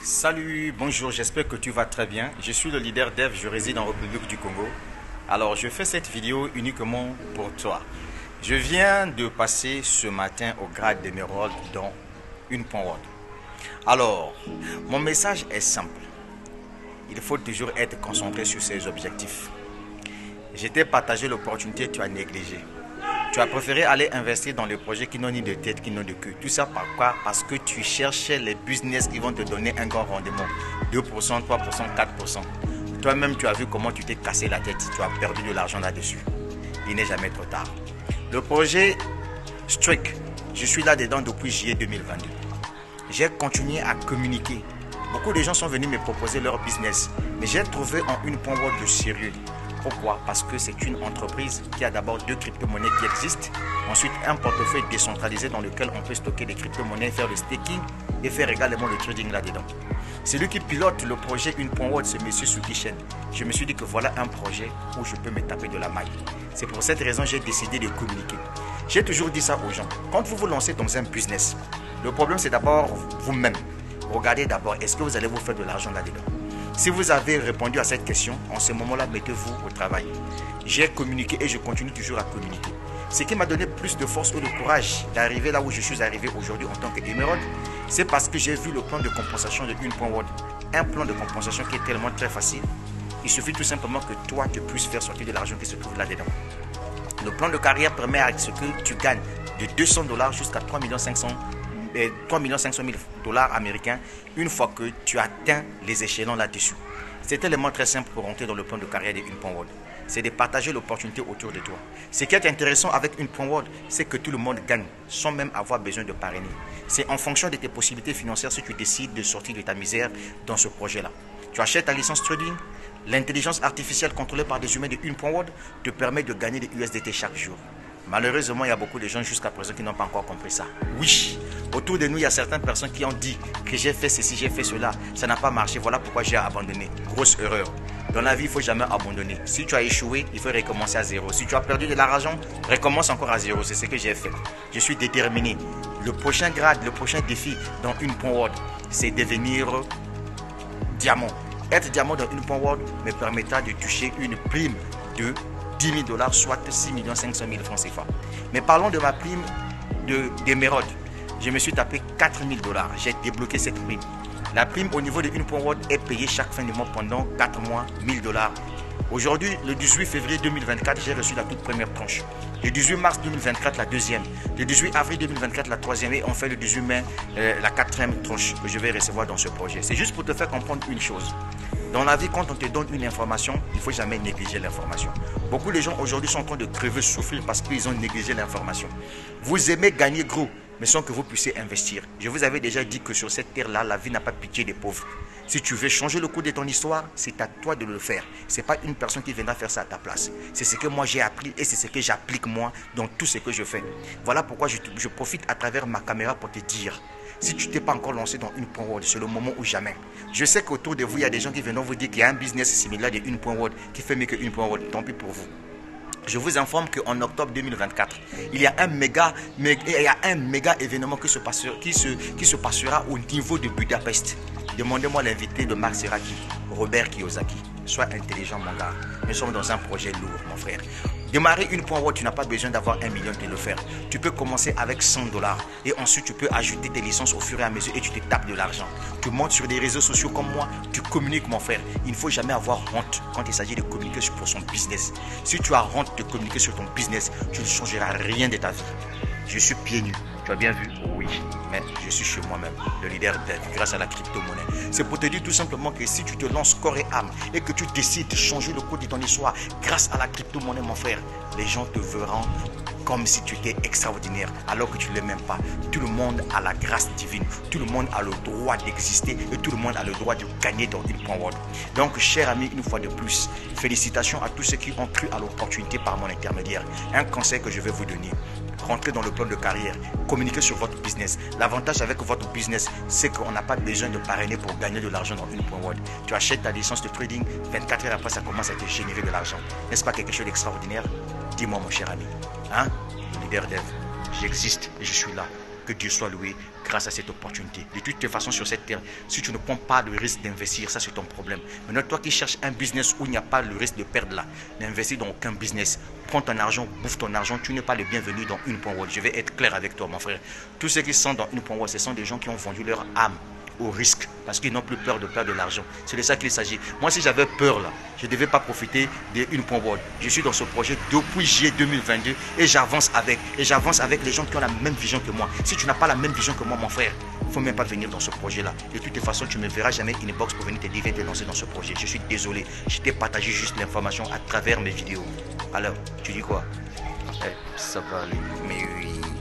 Salut, bonjour, j'espère que tu vas très bien. Je suis le leader Dev, je réside en République du Congo. Alors, je fais cette vidéo uniquement pour toi. Je viens de passer ce matin au grade d'émeraude dans une World. Alors, mon message est simple. Il faut toujours être concentré sur ses objectifs. Je t'ai partagé l'opportunité, tu as négligé. Tu as préféré aller investir dans les projets qui n'ont ni de tête, qui n'ont de queue. Tout ça par quoi? Parce que tu cherchais les business qui vont te donner un grand rendement. 2%, 3%, 4%. Toi-même, tu as vu comment tu t'es cassé la tête. Tu as perdu de l'argent là-dessus. Il n'est jamais trop tard. Le projet Strict, je suis là-dedans depuis juillet 2022. J'ai continué à communiquer. Beaucoup de gens sont venus me proposer leur business. Mais j'ai trouvé en une World de sérieux. Pourquoi? Parce que c'est une entreprise qui a d'abord deux crypto-monnaies qui existent. Ensuite, un portefeuille décentralisé dans lequel on peut stocker des crypto-monnaies, faire le staking et faire également le trading là-dedans. Celui qui pilote le projet Une World, c'est M. Suki Shen. Je me suis dit que voilà un projet où je peux me taper de la maille. C'est pour cette raison que j'ai décidé de communiquer. J'ai toujours dit ça aux gens. Quand vous vous lancez dans un business, le problème c'est d'abord vous-même. Regardez d'abord, est-ce que vous allez vous faire de l'argent là-dedans? Si vous avez répondu à cette question, en ce moment-là, mettez-vous au travail. J'ai communiqué et je continue toujours à communiquer. Ce qui m'a donné plus de force ou de courage d'arriver là où je suis arrivé aujourd'hui en tant qu'émeraude, c'est parce que j'ai vu le plan de compensation de Une World. Un plan de compensation qui est tellement très facile. Il suffit tout simplement que toi, tu puisses faire sortir de l'argent qui se trouve là-dedans. Le plan de carrière permet à ce que tu gagnes de 200 $ jusqu'à 3,5 millions dollars américains une fois que tu atteins les échelons là-dessus. C'est tellement très simple pour rentrer dans le plan de carrière de Une World. C'est de partager l'opportunité autour de toi. Ce qui est intéressant avec Une World, c'est que tout le monde gagne sans même avoir besoin de parrainer. C'est en fonction de tes possibilités financières si tu décides de sortir de ta misère dans ce projet-là. Tu achètes ta licence trading, l'intelligence artificielle contrôlée par des humains de Une World te permet de gagner des USDT chaque jour. Malheureusement, il y a beaucoup de gens jusqu'à présent qui n'ont pas encore compris ça. Oui, autour de nous, il y a certaines personnes qui ont dit que j'ai fait ceci, j'ai fait cela. Ça n'a pas marché, voilà pourquoi j'ai abandonné. Grosse erreur. Dans la vie, il ne faut jamais abandonner. Si tu as échoué, il faut recommencer à zéro. Si tu as perdu de l'argent, recommence encore à zéro. C'est ce que j'ai fait. Je suis déterminé. Le prochain grade, le prochain défi dans Une World, c'est devenir diamant. Être diamant dans Une World me permettra de toucher une prime de 10 000 $, soit 6 500 000 francs CFA. Mais parlons de ma prime d'émeraude. Je me suis tapé 4 000 $. J'ai débloqué cette prime. La prime au niveau de Une World est payée chaque fin de mois pendant 4 mois, 1 000 $. Aujourd'hui, le 18 février 2024, j'ai reçu la toute première tranche. Le 18 mars 2024, la deuxième. Le 18 avril 2024, la troisième. Et on fait le 18 mai, la quatrième tranche que je vais recevoir dans ce projet. C'est juste pour te faire comprendre une chose. Dans la vie, quand on te donne une information, il ne faut jamais négliger l'information. Beaucoup de gens aujourd'hui sont en train de crever, souffrir parce qu'ils ont négligé l'information. Vous aimez gagner gros, mais sans que vous puissiez investir. Je vous avais déjà dit que sur cette terre-là, la vie n'a pas pitié des pauvres. Si tu veux changer le cours de ton histoire, c'est à toi de le faire. Ce n'est pas une personne qui viendra faire ça à ta place. C'est ce que moi j'ai appris et c'est ce que j'applique moi dans tout ce que je fais. Voilà pourquoi je profite à travers ma caméra pour te dire. Si tu ne t'es pas encore lancé dans Une World, c'est le moment ou jamais. Je sais qu'autour de vous, il y a des gens qui viennent vous dire qu'il y a un business similaire de Une World qui fait mieux que Une World. Tant pis pour vous. Je vous informe qu'en octobre 2024, il y a un méga événement qui se passera au niveau de Budapest. Demandez-moi l'invité de Marc Seraki, Robert Kiyosaki. Sois intelligent, mon gars. Nous sommes dans un projet lourd, mon frère. Démarrer Une World, tu n'as pas besoin d'avoir 1 million de le faire. Tu peux commencer avec 100 $ et ensuite tu peux ajouter tes licences au fur et à mesure et tu te tapes de l'argent. Tu montes sur des réseaux sociaux comme moi, tu communiques, mon frère. Il ne faut jamais avoir honte quand il s'agit de communiquer pour son business. Si tu as honte de communiquer sur ton business, tu ne changeras rien de ta vie. Je suis pieds nus. Tu as bien vu? Oui, mais je suis chez moi-même, le leader Dev, grâce à la crypto-monnaie. C'est pour te dire tout simplement que si tu te lances corps et âme et que tu décides de changer le cours de ton histoire grâce à la crypto-monnaie, mon frère, les gens te verront comme si tu étais extraordinaire alors que tu ne l'es même pas. Tout le monde a la grâce divine, tout le monde a le droit d'exister et tout le monde a le droit de gagner dans Une World. Donc, cher ami, une fois de plus, félicitations à tous ceux qui ont cru à l'opportunité par mon intermédiaire. Un conseil que je vais vous donner. Rentrez dans le plan de carrière, communiquez sur votre business. L'avantage avec votre business, c'est qu'on n'a pas besoin de parrainer pour gagner de l'argent dans Une World. Tu achètes ta licence de trading, 24 heures après, ça commence à te générer de l'argent. N'est-ce pas quelque chose d'extraordinaire? Dis-moi, mon cher ami. Hein? Le leader Dev, j'existe et je suis là. que Dieu soit loué grâce à cette opportunité. De toute façon, sur cette terre, si tu ne prends pas le risque d'investir, ça c'est ton problème. Maintenant, toi qui cherches un business où il n'y a pas le risque de perdre là, n'investis dans aucun business. Prends ton argent, bouffe ton argent, tu n'es pas le bienvenu dans Une.world. Je vais être clair avec toi, mon frère. Tous ceux qui sont dans Une.world, ce sont des gens qui ont vendu leur âme au risque parce qu'ils n'ont plus peur de perdre de l'argent. C'est de ça qu'il s'agit. Moi, si j'avais peur là, je ne devais pas profiter d'Une.world. Je suis dans ce projet depuis juillet 2022 et j'avance avec. Et j'avance avec les gens qui ont la même vision que moi. Si tu n'as pas la même vision que moi, mon frère, il ne faut même pas venir dans ce projet-là. De toute façon, tu ne me verras jamais inbox pour venir te dire, viens te lancer dans ce projet. Je suis désolé. Je t'ai partagé juste l'information à travers mes vidéos. Alors, tu dis quoi? Ça va aller. Mais oui.